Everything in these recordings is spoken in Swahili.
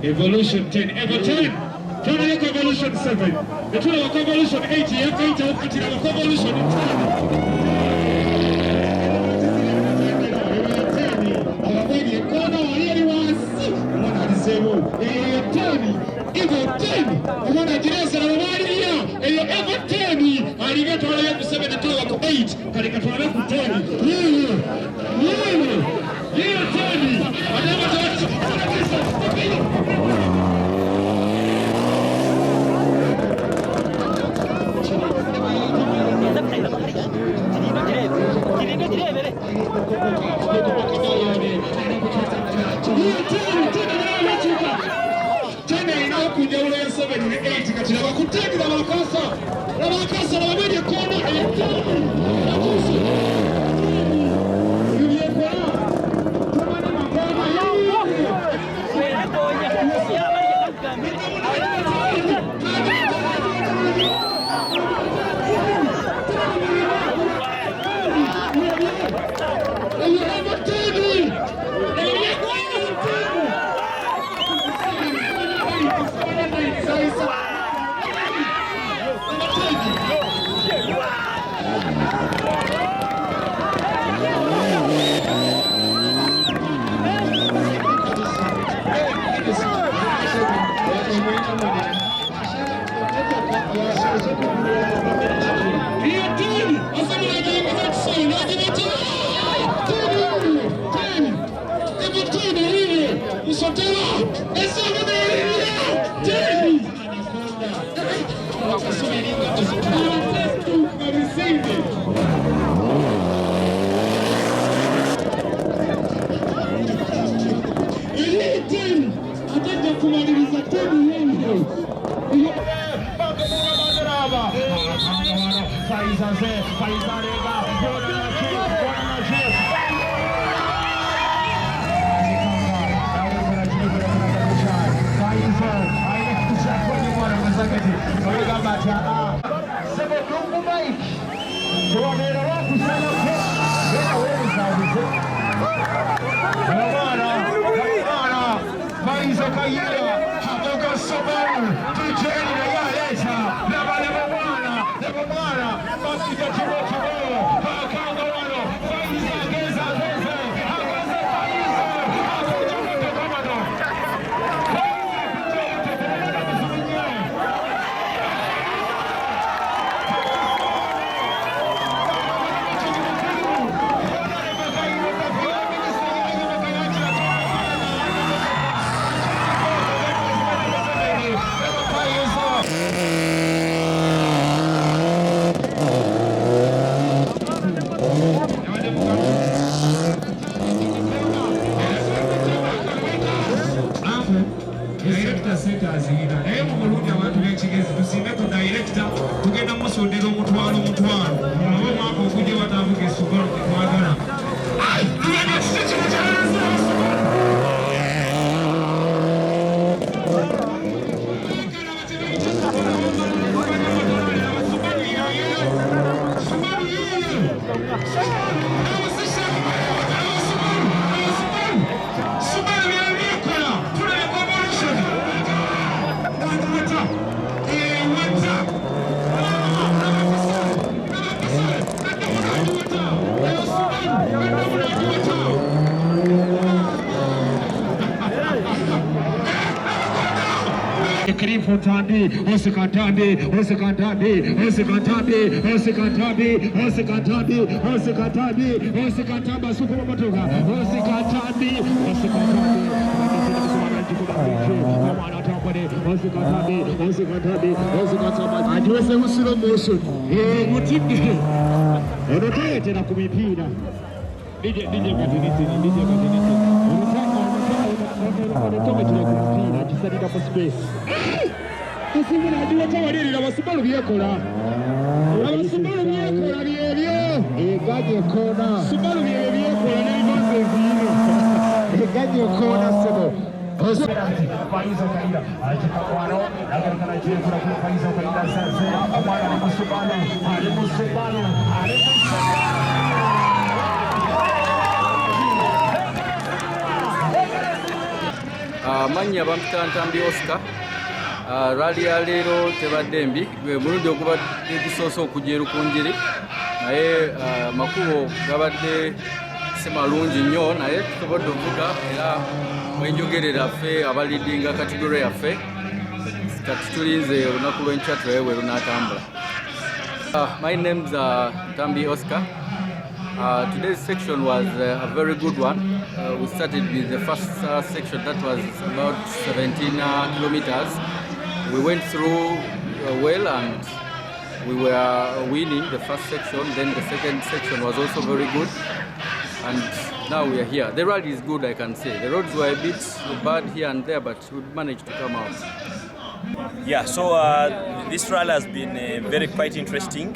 Evolution 10, Evo 10. Tuna yako Evolution 7. Tuna yako Evolution 8. Yako 8 wakati na yako Evolution 10. Awabedi kona wali wasi. Mwana alisema Evo 10. Mwana jireza na wali ya. Evo 10. Aligeto wala yako 7 tuna yako 8. Aligeto wala yako 10. Yeye 10. Adama tawachi. Tena inaokuja ule 7 ni 8 katika wakuteni na wakasa na wabidi kono Mannya bampita Ntambi Oscar. Rally ya leero tebadde mbi, mulundi ogubadde gusoose okujja Rukungiri naye makubo gabadde si malungi nnyo naye tusobodde okuvuga era mwenjogerera ffe abalidinga kategore yaffe kati tulinze olunaku lw'enkya tulabe bwe lunaatambula. My name's Ntambi Oscar. Today's section was a very good one. We started with the first section that was about 17 kilometers. We went through well and we were winning the first section. Then the second section was also very good. And now we are here. The rally is good, I can say. The roads were a bit bad here and there, but we managed to come out. Yeah, so this rally has been very quite interesting.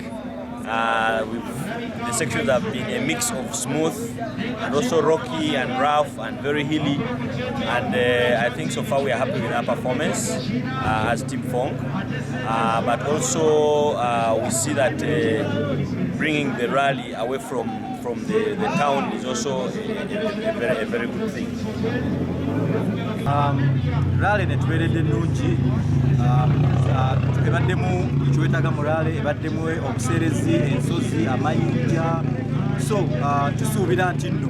The sections have been a mix of smooth and also rocky and rough and very hilly, and I think so far we are happy with our performance as Team Fong, but also we see that bringing the rally away from the town is also a very good thing. Rally netubeeredde nnungi, ebaddemu ekiwetaga mu rally, ebaddemu obuseerezi, ensozi, amayinja, so tusuubira nti nno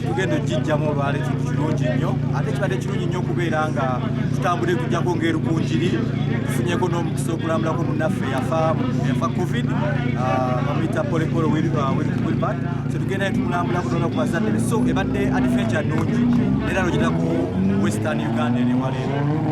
tugenda ogijjamu olwale kintu kirungi nnyo, ate kibadde kirungi nnyo okubeera nga tutambudde tujjako ng'Erukungiri, tufunyeko n'omukisa okulambulako munnaffe yafa covid, bamuyita Polekolo Wilbert, so tugenda tumulambulako n'ono ku bazadde, so ebadde adventure nnungi era n'ogitako Western Uganda eri waleero.